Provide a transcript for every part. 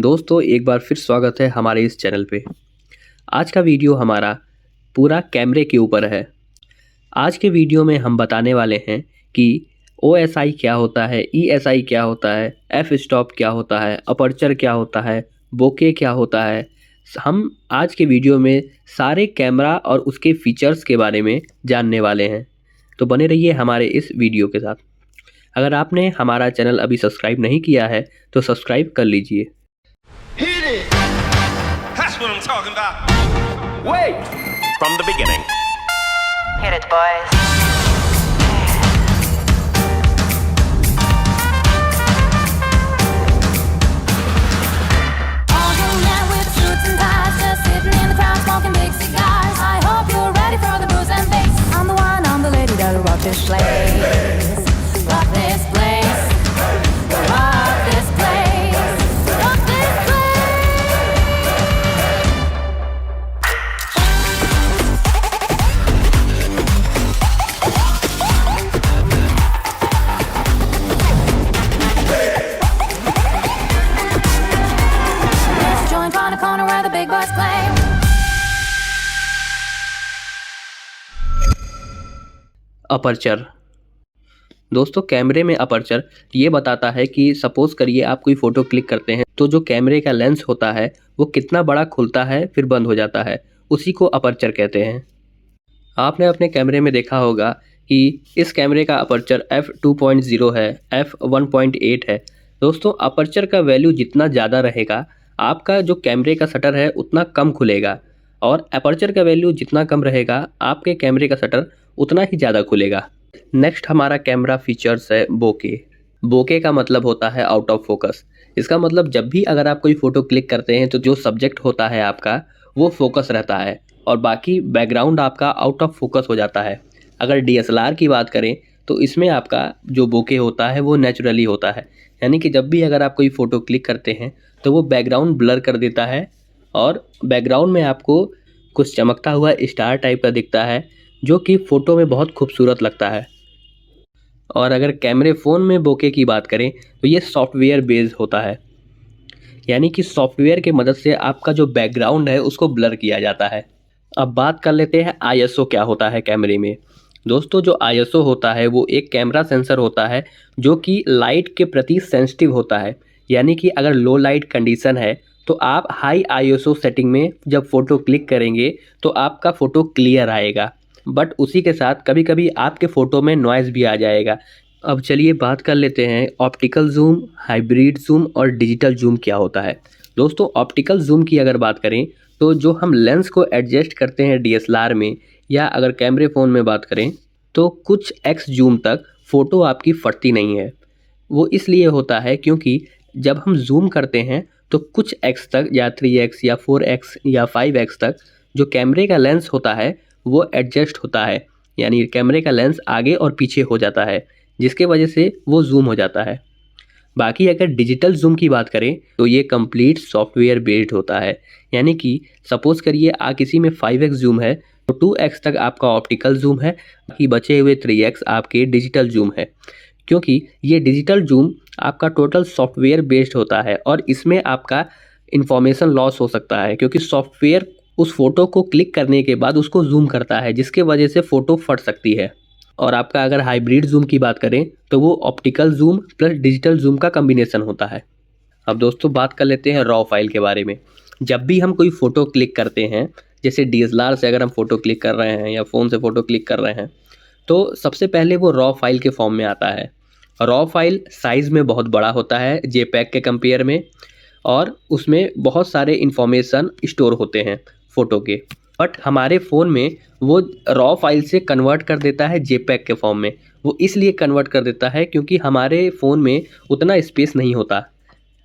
दोस्तों एक बार फिर स्वागत है हमारे इस चैनल पे। आज का वीडियो हमारा पूरा कैमरे के ऊपर है। आज के वीडियो में हम बताने वाले हैं कि OSI क्या होता है, ESI क्या होता है, एफ स्टॉप क्या होता है, अपर्चर क्या होता है, बोके क्या होता है। हम आज के वीडियो में सारे कैमरा और उसके फीचर्स के बारे में जानने वाले हैं, तो बने रहिए हमारे इस वीडियो के साथ। अगर आपने हमारा चैनल अभी सब्सक्राइब नहीं किया है तो सब्सक्राइब कर लीजिए। Hit it! That's what I'm talking about. Wait! From the beginning. Hit it, boys. All young men with suits and ties, just sitting in the crowd smoking big cigars. I hope you're ready for the booze and bass. I'm the one, I'm the lady that'll rock this place. Rock this place. Rock this place. Rock this place. There's a joint on the corner where the big boys play. Aperture. दोस्तों कैमरे में aperture ये बताता है कि suppose करिए आप कोई फ़ोटो क्लिक करते हैं तो जो कैमरे का लेंस होता है वो कितना बड़ा खुलता है फिर बंद हो जाता है, उसी को अपर्चर कहते हैं। आपने अपने कैमरे में देखा होगा कि इस कैमरे का अपर्चर f2.0 है, f1.8 है। दोस्तों अपर्चर का वैल्यू जितना ज़्यादा रहेगा आपका जो कैमरे का शटर है उतना कम खुलेगा, और अपर्चर का वैल्यू जितना कम रहेगा आपके कैमरे का शटर उतना ही ज़्यादा खुलेगा। नेक्स्ट हमारा कैमरा फीचर्स है बोके। बोके का मतलब होता है आउट ऑफ फोकस। इसका मतलब जब भी अगर आप कोई फ़ोटो क्लिक करते हैं तो जो सब्जेक्ट होता है आपका वो फोकस रहता है और बाकी बैकग्राउंड आपका आउट ऑफ फोकस हो जाता है। अगर DSLR की बात करें तो इसमें आपका जो बोके होता है वो नेचुरली होता है, यानी कि जब भी अगर आप कोई फ़ोटो क्लिक करते हैं तो वो बैकग्राउंड ब्लर कर देता है और बैकग्राउंड में आपको कुछ चमकता हुआ स्टार टाइप का दिखता है जो कि फ़ोटो में बहुत खूबसूरत लगता है। और अगर कैमरे फ़ोन में बोके की बात करें तो ये सॉफ्टवेयर बेस्ड होता है, यानी कि सॉफ्टवेयर की मदद से आपका जो बैकग्राउंड है उसको ब्लर किया जाता है। अब बात कर लेते हैं ISO क्या होता है कैमरे में। दोस्तों जो ISO होता है वो एक कैमरा सेंसर होता है जो कि लाइट के प्रति सेंसिटिव होता है, यानी कि अगर लो लाइट कंडीशन है तो आप हाई ISO सेटिंग में जब फ़ोटो क्लिक करेंगे तो आपका फ़ोटो क्लियर आएगा, बट उसी के साथ कभी कभी आपके फ़ोटो में नॉइज़ भी आ जाएगा। अब चलिए बात कर लेते हैं ऑप्टिकल जूम, हाइब्रिड जूम और डिजिटल जूम क्या होता है। दोस्तों ऑप्टिकल जूम की अगर बात करें तो जो हम लेंस को एडजस्ट करते हैं DSLR में, या अगर कैमरे फ़ोन में बात करें तो कुछ x जूम तक फ़ोटो आपकी फटती नहीं है। वो इसलिए होता है क्योंकि जब हम जूम करते हैं तो कुछ x तक या 3x या 4x या 5x तक जो कैमरे का लेंस होता है वो एडजस्ट होता है, यानी कैमरे का लेंस आगे और पीछे हो जाता है जिसके वजह से वो जूम हो जाता है। बाकी अगर डिजिटल जूम की बात करें तो ये कंप्लीट सॉफ्टवेयर बेस्ड होता है, यानी कि सपोज़ करिए किसी में 5x जूम है तो 2x तक आपका ऑप्टिकल जूम है, बाकी बचे हुए 3x आपके डिजिटल जूम है। क्योंकि ये डिजिटल जूम आपका टोटल सॉफ्टवेयर बेस्ड होता है और इसमें आपका इंफॉर्मेशन लॉस हो सकता है, क्योंकि सॉफ्टवेयर उस फ़ोटो को क्लिक करने के बाद उसको जूम करता है जिसके वजह से फ़ोटो फट सकती है। और आपका अगर हाइब्रिड जूम की बात करें तो वो optical zoom plus digital zoom का कम्बिनेशन होता है। अब दोस्तों बात कर लेते हैं रॉ फाइल के बारे में। जब भी हम कोई फ़ोटो क्लिक करते हैं, जैसे DSLR से अगर हम फ़ोटो क्लिक कर रहे हैं या फ़ोन से फ़ोटो क्लिक कर रहे हैं, तो सबसे पहले वो रॉ फाइल के फॉर्म में आता है। रॉ फाइल साइज़ में बहुत बड़ा होता है JPEG के कंपेयर में, और उसमें बहुत सारे इन्फॉर्मेशन स्टोर होते हैं फ़ोटो के। बट हमारे फ़ोन में वो रॉ फाइल से कन्वर्ट कर देता है JPEG के फॉर्म में। वो इसलिए कन्वर्ट कर देता है क्योंकि हमारे फ़ोन में उतना स्पेस नहीं होता।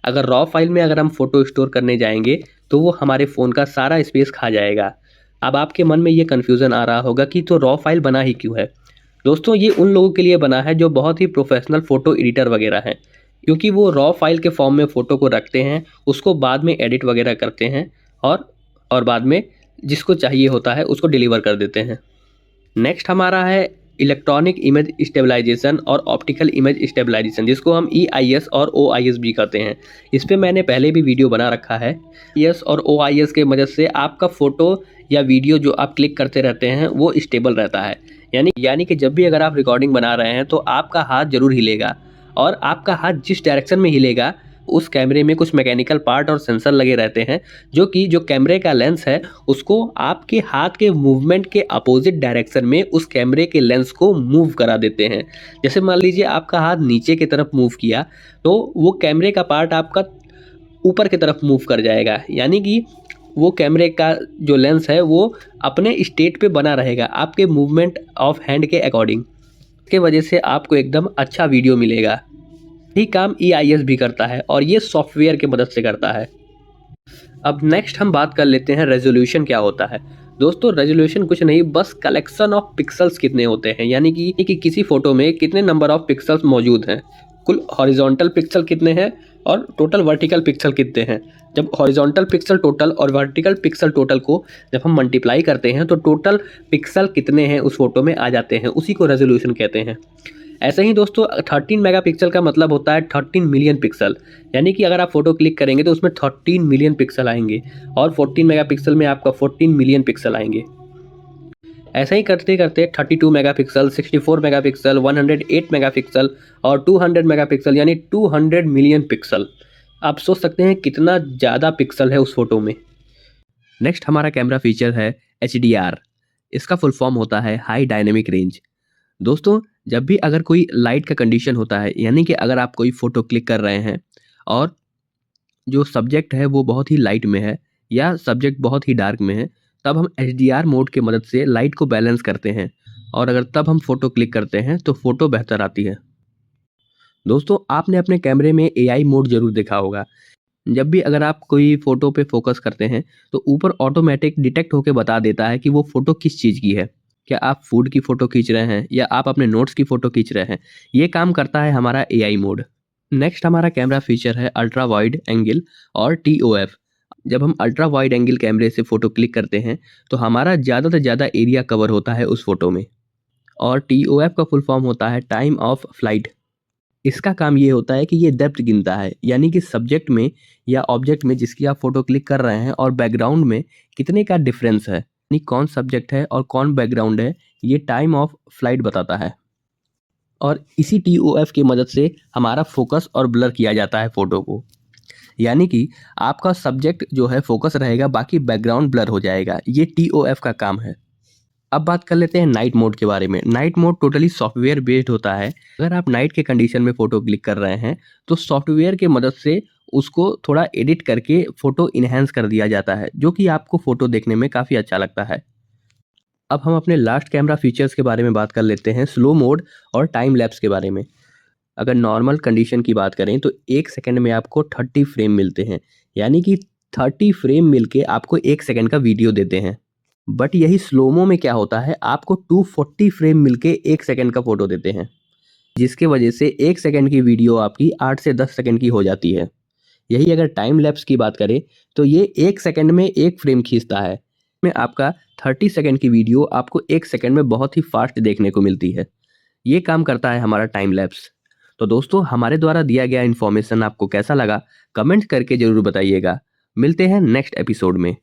अगर रॉ फाइल में अगर हम फ़ोटो स्टोर करने जाएंगे तो वो हमारे फ़ोन का सारा स्पेस खा जाएगा। अब आपके मन में ये कन्फ्यूज़न आ रहा होगा कि तो रॉ फाइल बना ही क्यों है। दोस्तों ये उन लोगों के लिए बना है जो बहुत ही प्रोफेशनल फ़ोटो एडिटर वगैरह हैं, क्योंकि वो रॉ फाइल के फॉर्म में फ़ोटो को रखते हैं, उसको बाद में एडिट वगैरह करते हैं और बाद में जिसको चाहिए होता है उसको डिलीवर कर देते हैं। नेक्स्ट हमारा है इलेक्ट्रॉनिक इमेज स्टेबलाइजेशन और ऑप्टिकल इमेज स्टेबलाइजेशन, जिसको हम EIS और OIS भी कहते हैं। इस पे मैंने पहले भी वीडियो बना रखा है। EIS और OIS के मदद से आपका फ़ोटो या वीडियो जो आप क्लिक करते रहते हैं वो स्टेबल रहता है। यानी कि जब भी अगर आप रिकॉर्डिंग बना रहे हैं तो आपका हाथ ज़रूर हिलेगा, और आपका हाथ जिस डायरेक्शन में हिलेगा उस कैमरे में कुछ मैकेनिकल पार्ट और सेंसर लगे रहते हैं, जो कैमरे का लेंस है उसको आपके हाथ के मूवमेंट के अपोजिट डायरेक्शन में उस कैमरे के लेंस को मूव करा देते हैं। जैसे मान लीजिए आपका हाथ नीचे की तरफ मूव किया तो वो कैमरे का पार्ट आपका ऊपर की तरफ मूव कर जाएगा, यानी कि वो कैमरे का जो लेंस है वो अपने स्टेट पे बना रहेगा आपके मूवमेंट ऑफ हैंड के अकॉर्डिंग। इसके वजह से आपको एकदम अच्छा वीडियो मिलेगा। यही काम EIS भी करता है और ये सॉफ्टवेयर की मदद से करता है। अब नेक्स्ट हम बात कर लेते हैं रेजोल्यूशन क्या होता है। दोस्तों रेजोल्यूशन कुछ नहीं, बस कलेक्शन ऑफ पिक्सल्स कितने होते हैं, यानी कि किसी फोटो में कितने नंबर ऑफ पिक्सल्स मौजूद हैं, कुल हॉरिजॉन्टल पिक्सल कितने हैं और टोटल वर्टिकल पिक्सल कितने हैं। जब हॉरिजॉन्टल पिक्सल टोटल और वर्टिकल पिक्सल टोटल को जब हम मल्टीप्लाई करते हैं तो टोटल पिक्सल कितने हैं उस फोटो में आ जाते हैं, उसी को रेजोल्यूशन कहते हैं। ऐसे ही दोस्तों 13 मेगापिक्सल का मतलब होता है 13 मिलियन पिक्सल, यानी कि अगर आप फोटो क्लिक करेंगे तो उसमें 13 मिलियन पिक्सल आएंगे और 14 मेगापिक्सल में आपका 14 मिलियन पिक्सल आएंगे। ऐसा ही करते करते 32 मेगापिक्सल, 64 मेगापिक्सल, 108 मेगापिक्सल और 200 मेगापिक्सल यानी 200 मिलियन पिक्सल। आप सोच सकते हैं कितना ज़्यादा पिक्सल है उस फोटो में। नेक्स्ट हमारा कैमरा फीचर है HDR। इसका फुल फॉर्म होता है हाई डायनेमिक रेंज। दोस्तों जब भी अगर कोई लाइट का कंडीशन होता है, यानी कि अगर आप कोई फ़ोटो क्लिक कर रहे हैं और जो सब्जेक्ट है वो बहुत ही लाइट में है या सब्जेक्ट बहुत ही डार्क में है, तब हम HDR मोड की मदद से लाइट को बैलेंस करते हैं और अगर तब हम फ़ोटो क्लिक करते हैं तो फ़ोटो बेहतर आती है। दोस्तों आपने अपने कैमरे में AI मोड ज़रूर देखा होगा। जब भी अगर आप कोई फ़ोटो पे फोकस करते हैं तो ऊपर ऑटोमेटिक डिटेक्ट होकर बता देता है कि वो फ़ोटो किस चीज़ की है। क्या आप फूड की फ़ोटो खींच रहे हैं या आप अपने नोट्स की फ़ोटो खींच रहे हैं, ये काम करता है हमारा AI मोड। नेक्स्ट हमारा कैमरा फीचर है अल्ट्रा वाइड एंगल और TOF। जब हम अल्ट्रा वाइड एंगल कैमरे से फ़ोटो क्लिक करते हैं तो हमारा ज़्यादा से ज़्यादा एरिया कवर होता है उस फ़ोटो में। और TOF का फुल फॉर्म होता है टाइम ऑफ फ्लाइट। इसका काम ये होता है कि ये डेप्थ गिनता है, यानी कि सब्जेक्ट में या ऑब्जेक्ट में जिसकी आप फ़ोटो क्लिक कर रहे हैं और बैकग्राउंड में कितने का डिफरेंस है, यानी कौन सब्जेक्ट है और कौन बैकग्राउंड है, ये टाइम ऑफ फ्लाइट बताता है। और इसी TOF की मदद से हमारा फोकस और ब्लर किया जाता है फ़ोटो को, यानी कि आपका सब्जेक्ट जो है फोकस रहेगा, बाकी बैकग्राउंड ब्लर हो जाएगा। ये TOF का काम है। अब बात कर लेते हैं नाइट मोड के बारे में। Night mode totally software based होता है। अगर आप नाइट के कंडीशन में फ़ोटो क्लिक कर रहे हैं तो सॉफ्टवेयर की मदद से उसको थोड़ा एडिट करके फ़ोटो इन्हेंस कर दिया जाता है, जो कि आपको फ़ोटो देखने में काफ़ी अच्छा लगता है। अब हम अपने लास्ट कैमरा फीचर्स के बारे में बात कर लेते हैं, स्लो मोड और टाइम लैप्स के बारे में। अगर नॉर्मल कंडीशन की बात करें तो 1 सेकंड में आपको 30 फ्रेम मिलते हैं, यानी कि 30 फ्रेम मिलके आपको 1 सेकंड का वीडियो देते हैं। बट यही स्लोमो में क्या होता है, आपको 240 फ्रेम मिलके 1 सेकंड का फ़ोटो देते हैं, जिसके वजह से 1 सेकंड की वीडियो आपकी 8 से 10 सेकंड की हो जाती है। यही अगर टाइम लैप्स की बात करें तो ये 1 सेकंड में 1 फ्रेम खींचता है, में आपका 30 सेकंड की वीडियो आपको 1 सेकंड में बहुत ही फास्ट देखने को मिलती है। ये काम करता है हमारा टाइम लैप्स। तो दोस्तों हमारे द्वारा दिया गया इन्फॉर्मेशन आपको कैसा लगा, कमेंट करके ज़रूर बताइएगा। मिलते हैं नेक्स्ट एपिसोड में।